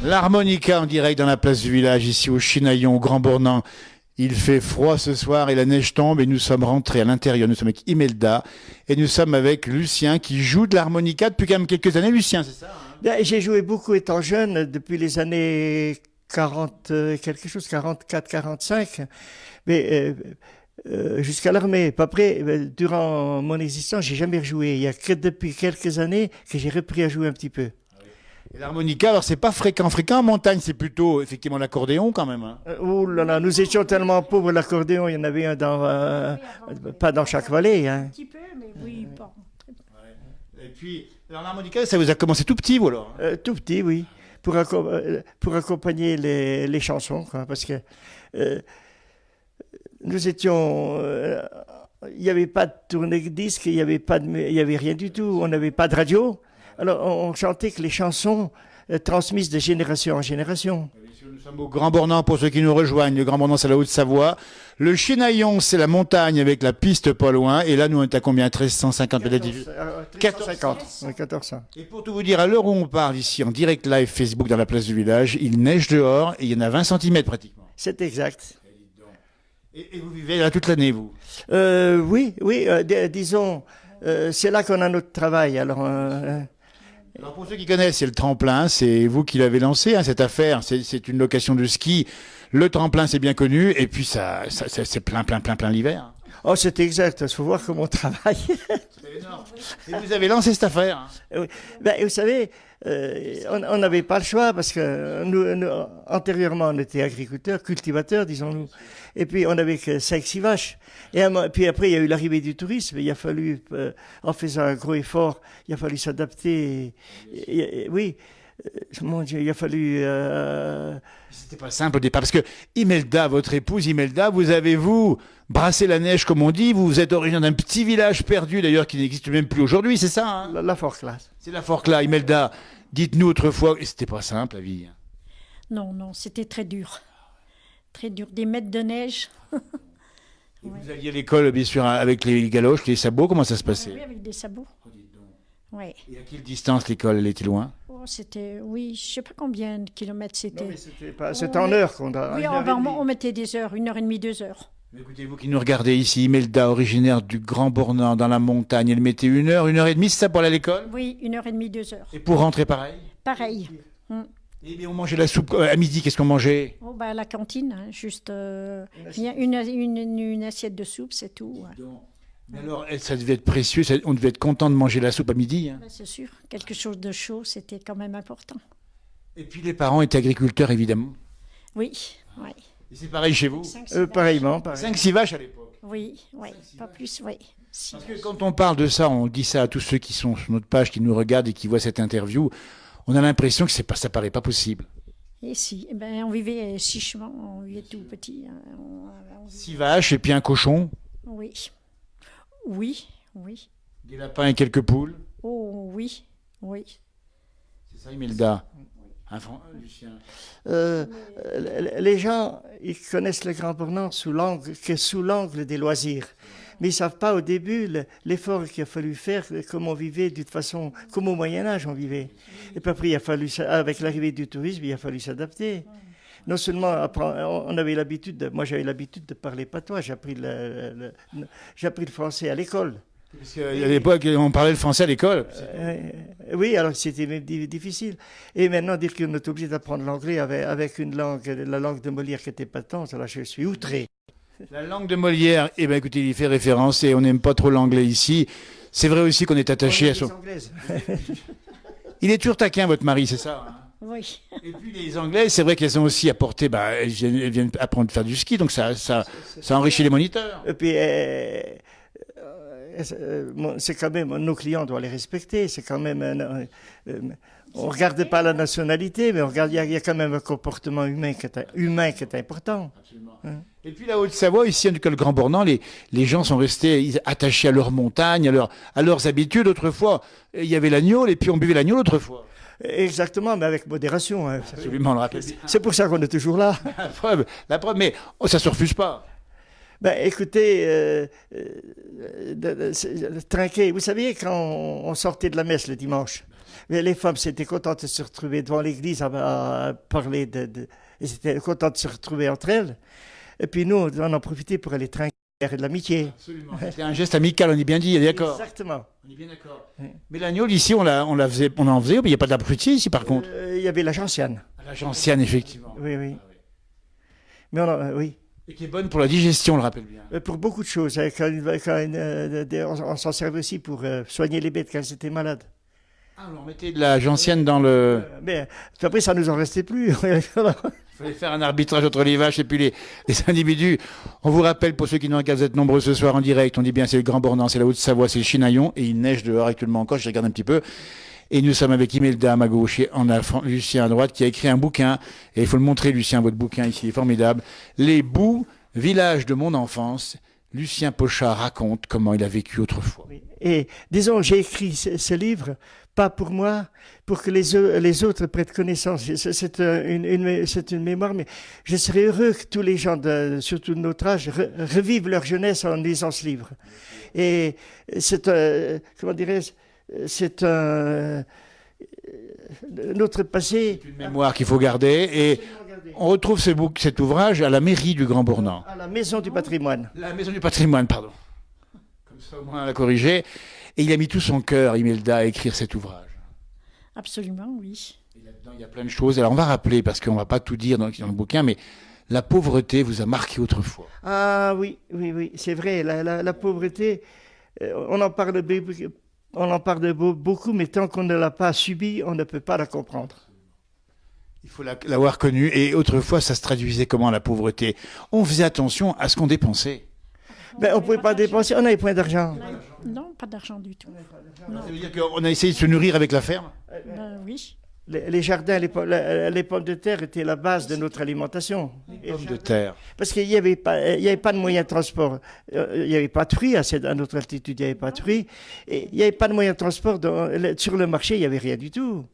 L'harmonica en direct dans la place du village, ici au Chinaillon, au Grand Bornand. Il fait froid ce soir et la neige tombe et nous sommes rentrés à l'intérieur. Nous sommes avec Imelda et nous sommes avec Lucien qui joue de l'harmonica depuis quand même quelques années. Lucien, c'est ça, hein? Ben, j'ai joué beaucoup étant jeune, depuis les années 40, quelque chose, 44, 45, mais jusqu'à l'armée. Puis après, durant mon existence, j'ai jamais rejoué. Il y a que depuis quelques années que j'ai repris à jouer un petit peu. Et l'harmonica, alors c'est pas fréquent. Fréquent en montagne, c'est plutôt effectivement l'accordéon quand même, hein. Oh là là, nous étions tellement pauvres, l'accordéon, il y en avait un dans, pas dans chaque vallée, hein. Un petit peu, mais oui, pas. Et puis, alors l'harmonica, ça vous a commencé tout petit, vous alors, hein? Tout petit, oui, pour accompagner les chansons, quoi, parce que nous étions, il n'y avait pas de tourne-disque, il n'y avait pas il y avait rien du tout, on n'avait pas de radio, alors on chantait que les chansons transmises de génération en génération. Nous sommes au Grand Bornand pour ceux qui nous rejoignent. Le Grand Bornand, c'est la Haute-Savoie. Le Chinaillon, c'est la montagne avec la piste pas loin. Et là, nous, on est à combien? 1350 peut-être? 1450. Oui, 1400. Et pour tout vous dire, à l'heure où on parle ici, en direct live Facebook dans la place du village, il neige dehors et il y en a 20 cm pratiquement. C'est exact. Et vous vivez là toute l'année, vous? Oui, disons, c'est là qu'on a notre travail. Alors pour ceux qui connaissent, c'est le tremplin, c'est vous qui l'avez lancé, hein, cette affaire, c'est une location de ski. Le tremplin, c'est bien connu, et puis ça c'est plein l'hiver. Oh, c'est exact, il faut voir comment on travaille. C'est énorme. Et vous avez lancé cette affaire, hein? Oui. Ben, vous savez, on n'avait pas le choix parce que nous, antérieurement, on était agriculteurs, cultivateurs, disons-nous. Et puis, on n'avait que 5-6 vaches. Et puis après, il y a eu l'arrivée du tourisme. Il a fallu, en faisant un gros effort, il a fallu s'adapter. Oui, mon Dieu, il a fallu... C'était pas simple au départ, parce que Imelda, votre épouse Imelda, vous avez, vous, brassé la neige, comme on dit. Vous êtes originaire d'un petit village perdu, d'ailleurs, qui n'existe même plus aujourd'hui, c'est ça, hein? La Forclaz. C'est la Forclaz. Imelda, dites-nous autrefois, et c'était pas simple, la vie. Non, c'était très dur. Très dur. Des mètres de neige. Et vous alliez à l'école, bien sûr, avec les galoches, les sabots, comment ça se passait? Oui, avec des sabots. Ouais. Et à quelle distance l'école, elle était loin? Oh, c'était, oui, je sais pas combien de kilomètres c'était. Non, mais c'était en heure qu'on a... Oui, on mettait des heures, 1h30, 2 heures. Mais écoutez, vous qui nous regardez ici, Imelda, originaire du Grand Bornand, dans la montagne, elle mettait 1 heure et demie, c'est ça pour aller à l'école? Oui, 1h30, 2 heures. Et pour rentrer pareil? Pareil. Eh bien, on mangeait la soupe à midi, qu'est-ce qu'on mangeait? Oh, bah, à la cantine, hein, juste une assiette de soupe, c'est tout. Ouais. Mais alors, ça devait être précieux, on devait être content de manger la soupe à midi, hein. Bah, c'est sûr, quelque chose de chaud, c'était quand même important. Et puis les parents étaient agriculteurs, évidemment. Oui, oui. Et c'est pareil chez vous? 5-6 pareillement, vaches. pareil. 5-6 vaches à l'époque. Oui, pas plus, oui. Parce que quand on parle de ça, on dit ça à tous ceux qui sont sur notre page, qui nous regardent et qui voient cette interview, on a l'impression que ça paraît pas possible. Et si, eh ben, on vivait chichement, on vivait tout petit. 6 vaches et puis un cochon, Oui, oui. des lapins et quelques poules. Oh, oui. C'est ça, Imelda? Lucien. Les gens, ils connaissent le Grand Bornand sous l'angle des loisirs. Mais ils ne savent pas au début l'effort qu'il a fallu faire, comme on vivait de toute façon, comme au Moyen-Âge on vivait. Et puis après, avec l'arrivée du tourisme, il a fallu s'adapter. Non seulement on avait moi j'avais l'habitude de parler patois, j'ai appris le français à l'école. Parce qu'à l'époque, on parlait le français à l'école. Oui, alors c'était même difficile. Et maintenant, dire qu'on est obligé d'apprendre l'anglais avec la langue de Molière qui était patente, là je suis outré. La langue de Molière, eh ben écoutez, il y fait référence et on n'aime pas trop l'anglais ici. C'est vrai aussi qu'on est attaché à son... Il est toujours taquin, votre mari, c'est ça, hein? Oui. Et puis les Anglaises, c'est vrai qu'elles ont aussi apporté, elles viennent apprendre à faire du ski, donc ça enrichit les moniteurs. Et puis, c'est quand même, nos clients doivent les respecter, c'est quand même, on ne regarde pas la nationalité, mais il y a quand même un comportement humain qui est important. Absolument. Et puis la Haute-Savoie, ici, en tout cas le Grand Bornand, les gens sont restés attachés à leur montagne, à leurs habitudes. Autrefois, il y avait l'agneau, et puis on buvait l'agneau autrefois. Exactement, mais avec modération. Hein. Absolument, on le rappelle. C'est pour ça qu'on est toujours là. La preuve, mais ça ne se refuse pas. Ben, écoutez, trinquer, vous savez, quand on sortait de la messe le dimanche, Mais les femmes s'étaient contentes de se retrouver devant l'église à parler elles étaient contentes de se retrouver entre elles. Et puis nous, on en profitait pour aller trinquer et de l'amitié. Absolument. C'était un geste amical, on est bien dit, d'accord. Exactement. On est bien d'accord. Mais l'agneau, ici, on en faisait, mais il n'y a pas de la fruitier ici, par contre. Il y avait la gentiane. La gentiane, effectivement. Oui, oui. Ah, oui. Mais oui. Et qui est bonne pour la digestion, on le rappelle bien. Pour beaucoup de choses. Hein. On s'en servait aussi pour soigner les bêtes quand elles étaient malades. Ah, on mettait de la gentiane dans le... Mais après, ça nous en restait plus. Il fallait faire un arbitrage entre les vaches et puis les individus. On vous rappelle, pour ceux qui n'ont qu'à, vous êtes nombreux ce soir en direct, on dit bien c'est le Grand Bornand, c'est la Haute-Savoie, c'est le Chinaillon, et il neige dehors actuellement encore, je regarde un petit peu. Et nous sommes avec Imelda à ma gauche et Lucien à droite qui a écrit un bouquin. Et il faut le montrer, Lucien, votre bouquin ici est formidable. Les bouts, village de mon enfance. Lucien Pochard raconte comment il a vécu autrefois. Oui. Et disons, j'ai écrit ce livre, pas pour moi, pour que les autres prêtent connaissance. C'est une mémoire, mais je serais heureux que tous les gens, surtout de notre âge, revivent leur jeunesse en lisant ce livre. Et c'est, comment dirais-je, c'est notre passé. C'est une mémoire qu'il faut garder. Et on retrouve cet ouvrage à la mairie du Grand Bornand. À la Maison du Patrimoine. La Maison du Patrimoine, pardon. Comme ça, au moins, on l'a corrigé. Et il a mis tout son cœur, Imelda, à écrire cet ouvrage. Absolument, oui. Et là-dedans, il y a plein de choses. Alors, on va rappeler, parce qu'on ne va pas tout dire dans le bouquin, mais la pauvreté vous a marqué autrefois. Ah oui, c'est vrai. La pauvreté, on en parle beaucoup, mais tant qu'on ne l'a pas subie, on ne peut pas la comprendre. Il faut l'avoir connue. Et autrefois, ça se traduisait comment, la pauvreté? On faisait attention à ce qu'on dépensait. On ne pouvait pas dépenser, on n'avait point d'argent. Non, pas d'argent du tout. Ça veut dire qu'on a essayé de se nourrir avec la ferme? Oui. Les jardins, les pommes de terre étaient la base de notre alimentation. Les pommes de terre. Parce qu'il n'y avait pas de moyens de transport. Il n'y avait pas de fruits à notre altitude, il n'y avait pas de fruits. Et il n'y avait pas de moyens de transport. Sur le marché, il n'y avait rien du tout.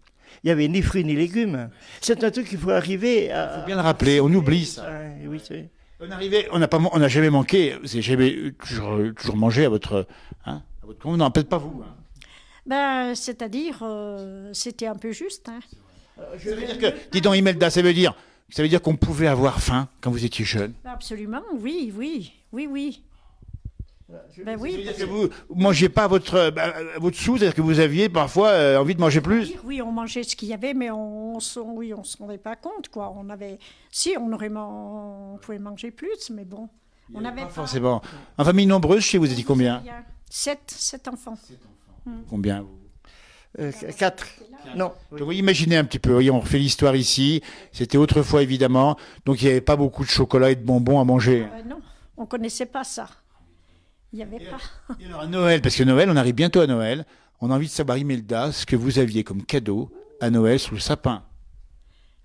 Il n'y avait ni fruits ni légumes. C'est un truc qu'il faut arriver à... Il faut bien le rappeler, on oublie ça. Oui, c'est... On n'a jamais manqué, vous avez jamais toujours mangé à votre convenance, peut-être pas vous. C'est-à-dire, c'était un peu juste. Hein. Ça veut dire que, dis donc Imelda, ça veut dire qu'on pouvait avoir faim quand vous étiez jeune. Absolument, oui. Oui. Oui. Ça veut dire que vous mangez pas votre sou, c'est-à-dire que vous aviez parfois envie de manger plus. Oui, on mangeait ce qu'il y avait, mais on se rendait pas compte, quoi. On pouvait manger plus, mais bon, on n'avait pas forcément. En famille nombreuse, chez vous étiez combien? 7 enfants. Combien vous? 4. Non. Donc vous imaginez un petit peu, voyez, on refait l'histoire ici, c'était autrefois évidemment, donc il n'y avait pas beaucoup de chocolat et de bonbons à manger. Non, on connaissait pas ça. Il n'y avait pas. Et alors à Noël, parce que Noël, on arrive bientôt à Noël, on a envie de savoir, Imelda, ce que vous aviez comme cadeau à Noël sous le sapin.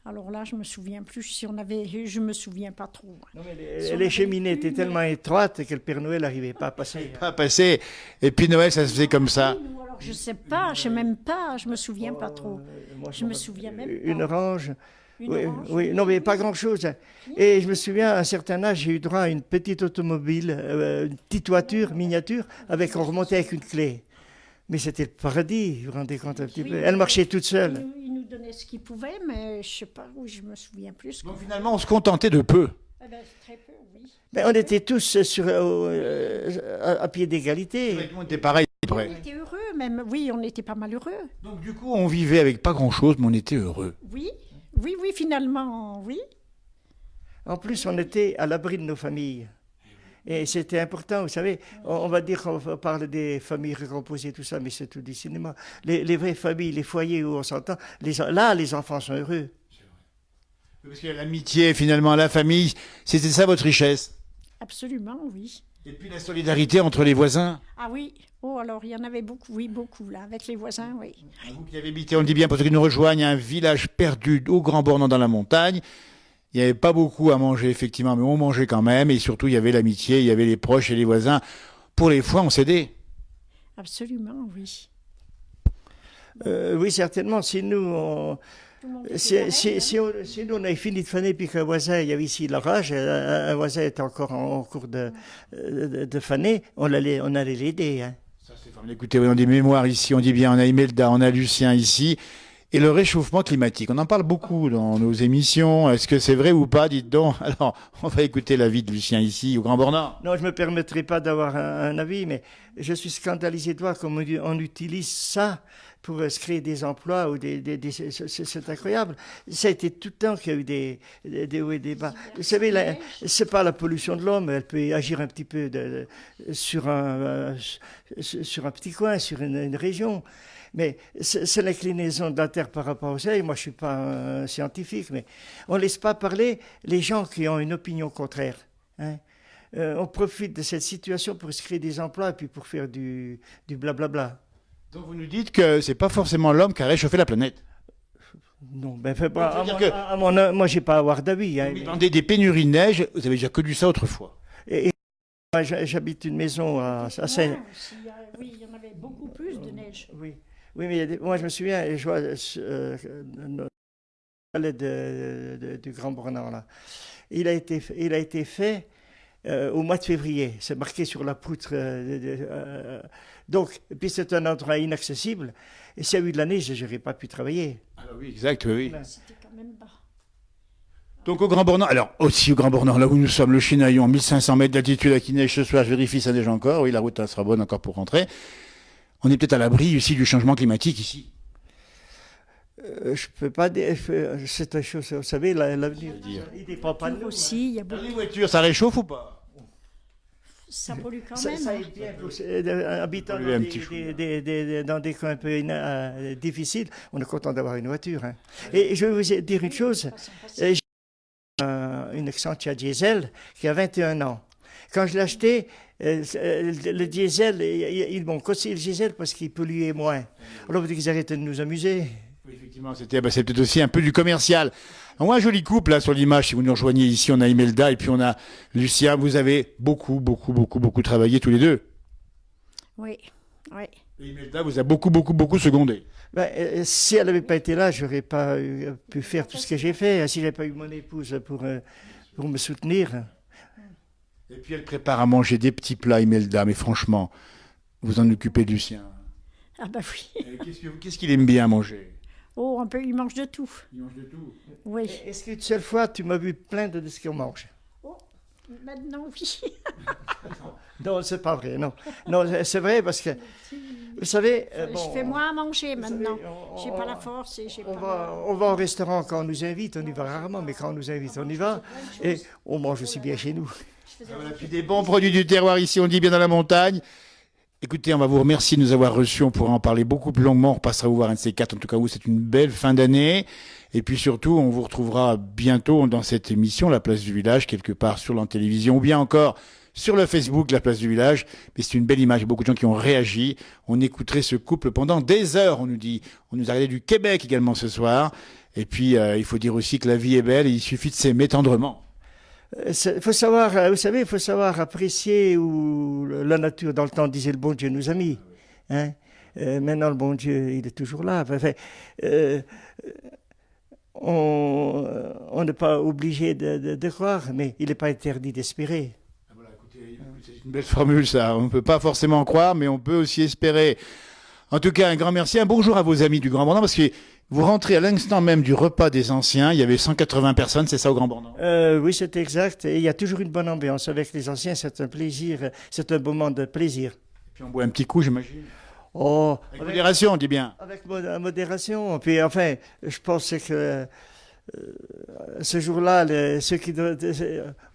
Alors là, je me souviens plus si on avait, je me souviens pas trop. Non, mais les cheminées étaient tellement étroites que le Père Noël n'arrivait pas à passer. Pas passer. Et puis Noël, ça se faisait comme ça. Alors, je sais pas, je sais même pas, je me souviens pas trop. Je me souviens même pas. Une orange. Orange. Oui, non, mais pas grand-chose. Et je me souviens, à un certain âge, j'ai eu droit à une petite automobile, une petite voiture miniature, on remontait avec une clé. Mais c'était le paradis, vous vous rendez compte un petit peu. Elle marchait toute seule. Il nous donnait ce qu'il pouvait, mais je sais pas, je me souviens plus. Donc finalement, on se contentait de peu. Très peu, oui. Mais on était tous à pied d'égalité. Tout le monde était pareil. On était heureux, même. Oui, on était pas mal heureux. Donc du coup, on vivait avec pas grand-chose, mais on était heureux. Oui, finalement, oui. En plus, on était à l'abri de nos familles. Et c'était important, vous savez, on va dire qu'on parle des familles recomposées, tout ça, mais c'est tout du cinéma. Les vraies familles, les foyers où on s'entend, là, les enfants sont heureux. Parce que l'amitié, finalement, la famille, c'était ça votre richesse. Absolument, oui. Et puis la solidarité entre les voisins. Ah oui, alors il y en avait beaucoup, là, avec les voisins, oui. Vous qui avez habité, on le dit bien, pour ceux qui nous rejoignent, un village perdu au Grand Bornand dans la montagne. Il n'y avait pas beaucoup à manger, effectivement, mais on mangeait quand même. Et surtout, il y avait l'amitié, il y avait les proches et les voisins. Pour les fois, on s'aidait. Absolument, oui. Oui, certainement. Si nous, on avait fini de faner, puis qu'un voisin, il y avait ici l'orage, un voisin était encore en cours de faner, on allait l'aider. Hein. Ça, c'est formidable. Écoutez, on a des mémoires ici, on dit bien, on a Imelda, on a Lucien ici. Et le réchauffement climatique, on en parle beaucoup dans nos émissions. Est-ce que c'est vrai ou pas? Dites donc. Alors, on va écouter l'avis de Lucien ici, au Grand Bornand. Non, je ne me permettrai pas d'avoir un avis, mais je suis scandalisé de voir comment on utilise ça pour se créer des emplois ou c'est incroyable. Ça a été tout le temps qu'il y a eu des hauts et des bas. Vous savez, c'est pas la pollution de l'homme, elle peut agir un petit peu sur un petit coin, sur une région. Mais c'est l'inclinaison de la Terre par rapport au Soleil. Moi, je ne suis pas un scientifique, mais on ne laisse pas parler les gens qui ont une opinion contraire. Hein. On profite de cette situation pour se créer des emplois et puis pour faire du blablabla. Donc vous nous dites que c'est pas forcément l'homme qui a réchauffé la planète. Non, ben fais pas. Moi, j'ai pas à avoir d'avis. Hein. Vous demandez des pénuries de neige, vous avez déjà connu ça autrefois. Et moi, j'habite une maison à Seine. Oui, il y en avait beaucoup plus de neige. Oui. Oui, mais moi je me souviens, je vois le palais du Grand Bornand là. Il a été fait au mois de février. C'est marqué sur la poutre. Donc, puis c'est un endroit inaccessible. Et s'il y a eu de la neige, je n'aurais pas pu travailler. Ah oui, exact, oui. C'était quand même bas. Donc au Grand Bornand, alors aussi au Grand Bornand, là où nous sommes, le Chinaillon, 1500 mètres d'altitude, à qui neige ce soir, je vérifie, ça neige encore. Oui, la route elle sera bonne encore pour rentrer. On est peut-être à l'abri aussi du changement climatique ici. Je peux pas dire. C'est une chose, vous savez, l'avenir. Il dépend pas de nous. Aussi, il y a Dans beaucoup. les voitures, ça réchauffe ou pas? Ça pollue quand Ça même. aide bien. Habitant Polluer un petit chou. dans des coins un peu difficiles, on est content d'avoir une voiture. Hein. Et je vais vous dire une chose. J'ai une Accentia diesel qui a 21 ans. Quand je l'ai acheté, le diesel, ils m'ont conseillé le diesel parce qu'il polluait moins. Alors vous dites qu'ils arrêtent de nous amuser. Oui, effectivement, c'est peut-être aussi un peu du commercial. On voit un joli couple là sur l'image, si vous nous rejoignez ici, on a Imelda et puis on a Lucien. Vous avez beaucoup travaillé tous les deux. Oui, oui. Et Imelda vous a beaucoup secondé. Ben, si elle n'avait pas été là, je n'aurais pas pu faire tout ce que j'ai fait. Si je n'avais pas eu mon épouse pour me soutenir. Et puis elle prépare à manger des petits plats, Imelda, mais franchement, vous en occupez de Lucien. Ah bah oui. Qu'est-ce qu'il aime bien manger? Oh, il mange de tout. Il mange de tout. Oui. Est-ce qu'une seule fois, tu m'as vu plaindre de ce qu'on mange? Oh, maintenant, oui. Non, c'est pas vrai, non. Non, c'est vrai parce que, vous savez... Je fais moins à manger maintenant. savez, J'ai pas la force et j'ai On pas... va au restaurant quand on nous invite, on y va rarement, mais quand on nous invite, on y va. Et on mange aussi bien chez nous. Voilà, puis des bons produits du terroir ici, on dit bien dans la montagne. Écoutez, on va vous remercier de nous avoir reçus. On pourra en parler beaucoup plus longuement. On repassera vous voir un de ces quatre. En tout cas, vous, c'est une belle fin d'année. Et puis surtout, on vous retrouvera bientôt dans cette émission, La Place du Village, quelque part sur la télévision ou bien encore sur le Facebook, La Place du Village. Mais c'est une belle image. Il y a beaucoup de gens qui ont réagi. On écouterait ce couple pendant des heures, on nous dit. On nous a regardé du Québec également ce soir. Et puis, il faut dire aussi que la vie est belle et il suffit de s'aimer tendrement. Faut savoir, vous savez, il faut savoir apprécier où la nature, dans le temps, disait le bon Dieu nous a mis. Hein? Maintenant, le bon Dieu, il est toujours là. Enfin, on n'est pas obligé de croire, mais il n'est pas interdit d'espérer. Voilà, écoutez, c'est une belle formule, ça. On ne peut pas forcément croire, mais on peut aussi espérer. En tout cas, un grand merci. Un bonjour à vos amis du Grand Bornand, parce que vous rentrez à l'instant même du repas des anciens. Il y avait 180 personnes, c'est ça au Grand Bornand? Oui, c'est exact. Et il y a toujours une bonne ambiance avec les anciens. C'est un plaisir. C'est un moment de plaisir. Et puis on boit un petit coup, j'imagine. Oh, Avec modération, on dit bien. avec modération. Puis enfin, je pense que ce jour-là, ceux qui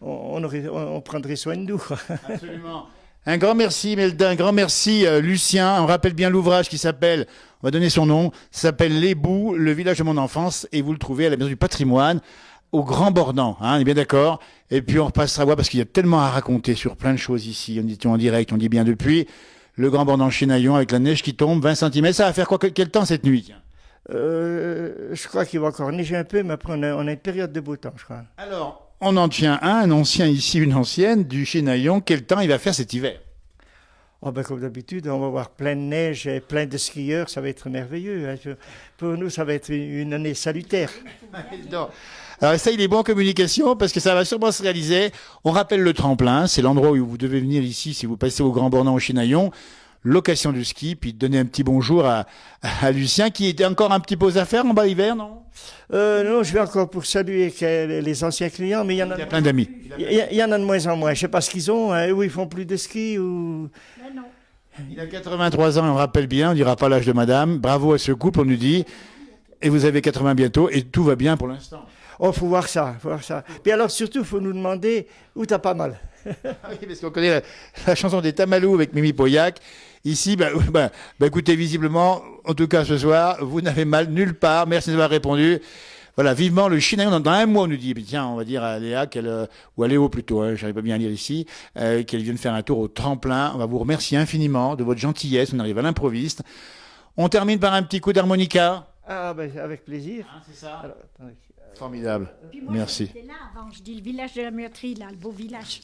on prendrait soin de nous. Absolument. Un grand merci, Imelda. Un grand merci, Lucien. On rappelle bien l'ouvrage qui s'appelle, on va donner son nom, s'appelle Les Boues, le village de mon enfance. Et vous le trouvez à la Maison du Patrimoine, au Grand Bornand. Hein, on est bien d'accord. Et puis on repassera voir, parce qu'il y a tellement à raconter sur plein de choses ici. On dit en direct, on dit bien depuis. Le Grand Bornand Chinaillon avec la neige qui tombe, 20 cm. Ça va faire quoi, quel temps cette nuit? Je crois qu'il va encore neiger un peu, mais après on a une période de beau temps, je crois. Alors, on en tient un ancien ici, une ancienne, du Chinaillon. Quel temps il va faire cet hiver? Oh ben, comme d'habitude, on va avoir plein de neige et plein de skieurs, ça va être merveilleux. Hein. Pour nous, ça va être une année salutaire. Non. Alors ça, il est bon en communication parce que ça va sûrement se réaliser. On rappelle le tremplin, c'est l'endroit où vous devez venir ici si vous passez au Grand Bornand au Chinaillon. location du ski, puis donner un petit bonjour à Lucien, qui était encore un petit peu aux affaires en bas hiver, non? Non, je vais encore pour saluer les anciens clients, mais il y en a, Il y a plein d'amis. il y en a de moins en moins. Je sais pas ce qu'ils ont, hein, où ils font plus de ski ou. Mais non. Il a 83 ans, on rappelle bien, on dira pas l'âge de madame. Bravo à ce couple, on nous dit. Et vous avez 80 bientôt, et tout va bien pour l'instant. Oh, faut voir ça, faut voir ça. Puis alors surtout, faut nous demander où t'as pas mal. Oui, parce qu'on connaît la chanson des Tamalous avec Mimi Pauillac. Ici, écoutez, visiblement, en tout cas ce soir, vous n'avez mal nulle part. Merci d'avoir répondu. Voilà, vivement le Chinaillon, dans un mois, on nous dit, tiens, on va dire à Léa, ou à Léo plutôt, hein, j'arrive pas bien à lire ici, qu'elle vienne faire un tour au tremplin. On va vous remercier infiniment de votre gentillesse. On arrive à l'improviste. On termine par un petit coup d'harmonica. Ah, ben, avec plaisir. Hein, c'est ça. Alors, attendez. Formidable. Puis moi, Merci. j'étais là avant, je dis le village de la Muetterie, là, le beau village,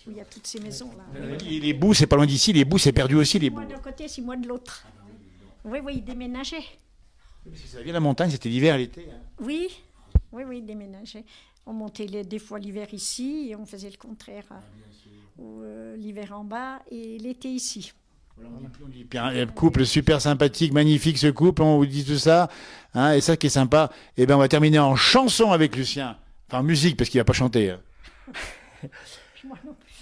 où il y a toutes ces maisons-là. Les bouts, c'est pas loin d'ici. Les bouts, c'est perdu aussi, les bouts. Moi d'un côté, c'est moi de l'autre. Oui, oui, ils déménageaient. Parce que ça vient de la montagne, c'était l'hiver et l'été. Hein. Oui, oui, oui, ils déménageaient. On montait des fois l'hiver ici et on faisait le contraire. L'hiver en bas et l'été ici. On dit, puis un couple super sympathique, magnifique ce couple, on vous dit tout ça, hein, et ça qui est sympa. Et ben on va terminer en chanson avec Lucien, enfin en musique parce qu'il va pas chanter. Hein. Moi non plus.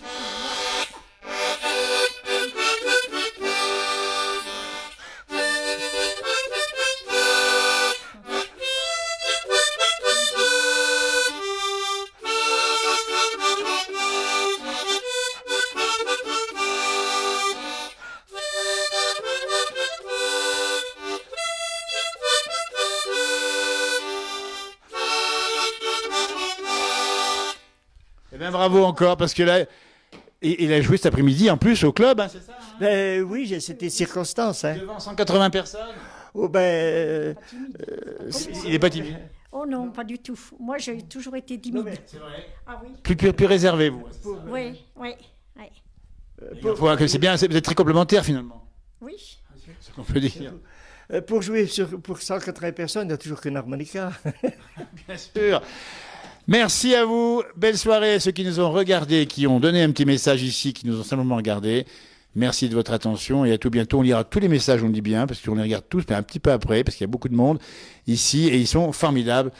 Eh ben bravo encore parce que là, il a joué cet après-midi en plus au club, hein, c'est ça? Ben oui, c'était circonstance. Hein. Devant 180 personnes. Oh, ben, Il est pas timide. Oh non, pas du tout. Moi, j'ai toujours été timide. C'est vrai. Ah oui. Plus réservé vous. Oui, oui, oui. C'est bien, vous êtes très complémentaires finalement. Oui. C'est ce qu'on peut dire. pour jouer pour 180 personnes, il n'y a toujours qu'une harmonica. Bien sûr. Merci à vous. Belle soirée à ceux qui nous ont regardés, qui ont donné un petit message ici, qui nous ont simplement regardés. Merci de votre attention et à tout bientôt. On lira tous les messages, on le dit bien, parce qu'on les regarde tous, mais un petit peu après, parce qu'il y a beaucoup de monde ici et ils sont formidables.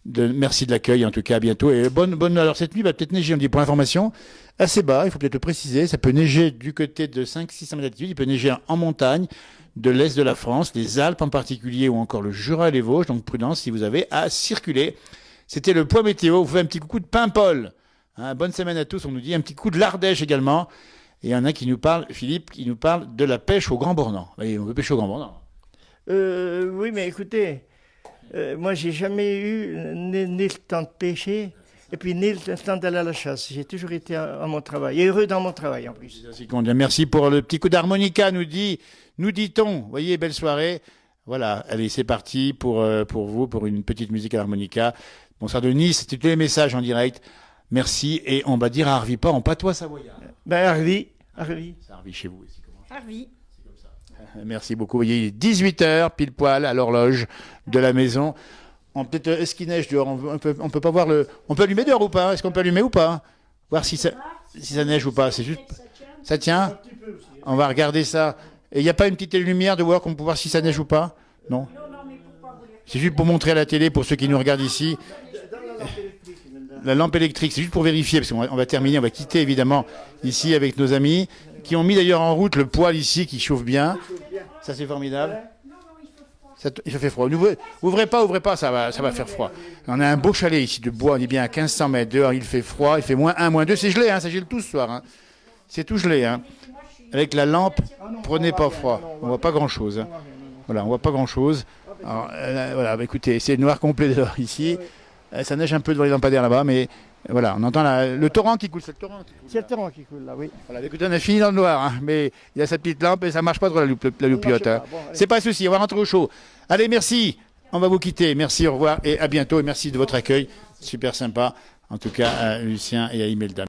Merci de l'accueil, en tout cas, à bientôt. Et bonne. Alors cette nuit va peut-être neiger, on dit pour l'information, assez bas, il faut peut-être le préciser. Ça peut neiger du côté de 500-600 mètres d'altitude, il peut neiger en montagne, de l'est de la France, les Alpes en particulier, ou encore le Jura et les Vosges. Donc prudence si vous avez à circuler. C'était le point météo. Vous faites un petit coucou de Paimpol. Hein, bonne semaine à tous. On nous dit un petit coup de l'Ardèche également. Et il y en a qui nous parle, Philippe, qui nous parle de la pêche au Grand Bornand. Et on veut pêcher au Grand Bornand. Oui, mais écoutez, moi, j'ai jamais eu ni le temps de pêcher, et puis ni le temps d'aller à la chasse. J'ai toujours été à mon travail, et heureux dans mon travail en plus. Merci pour le petit coup d'harmonica, nous dit-on. Vous voyez, belle soirée. Voilà, allez, c'est parti pour vous, pour une petite musique à l'harmonica. Bonsoir de Nice, c'était tous les messages en direct. Merci, et on va dire à Harvey, pas en patois savoyard. Ben, Harvey. C'est Harvey chez vous ici. Harvey. Merci beaucoup. Vous voyez, il est 18h, pile poil, à l'horloge de la maison. Est-ce qu'il neige dehors? On peut pas voir on peut allumer dehors ou pas? Est-ce qu'on peut allumer ou pas? Voir si ça neige ou pas. C'est juste. Ça tient? On va regarder ça. Et il n'y a pas une petite lumière de voir qu'on peut voir si ça neige ou pas? Non? C'est juste pour montrer à la télé, pour ceux qui nous regardent ici. La lampe électrique, c'est juste pour vérifier, parce qu'on va terminer, on va quitter évidemment ici avec nos amis, qui ont mis d'ailleurs en route le poêle ici qui chauffe bien. Ça c'est formidable. Il fait froid. Ouvrez pas, ça va faire froid. On a un beau chalet ici de bois, on est bien à 1500 mètres dehors, il fait froid, il fait -1, -2, c'est gelé, hein, ça gèle tout ce soir. Hein. C'est tout gelé. Hein. Avec la lampe, prenez pas froid, on voit pas grand chose. Hein. Voilà, on voit pas grand chose. Alors, voilà, écoutez, c'est noir complet dehors ici. Ça neige un peu devant les lampadaires là-bas, mais voilà, on entend le torrent qui coule. C'est le torrent qui coule. C'est le torrent qui coule là, oui. Voilà, écoutez, on a fini dans le noir, hein, mais il y a sa petite lampe et ça marche pas trop la loupiote. Hein. Bon, c'est pas un souci, on va rentrer au chaud. Allez, merci, on va vous quitter. Merci, au revoir et à bientôt. Et merci de votre accueil, super sympa, en tout cas à Lucien et à Imelda.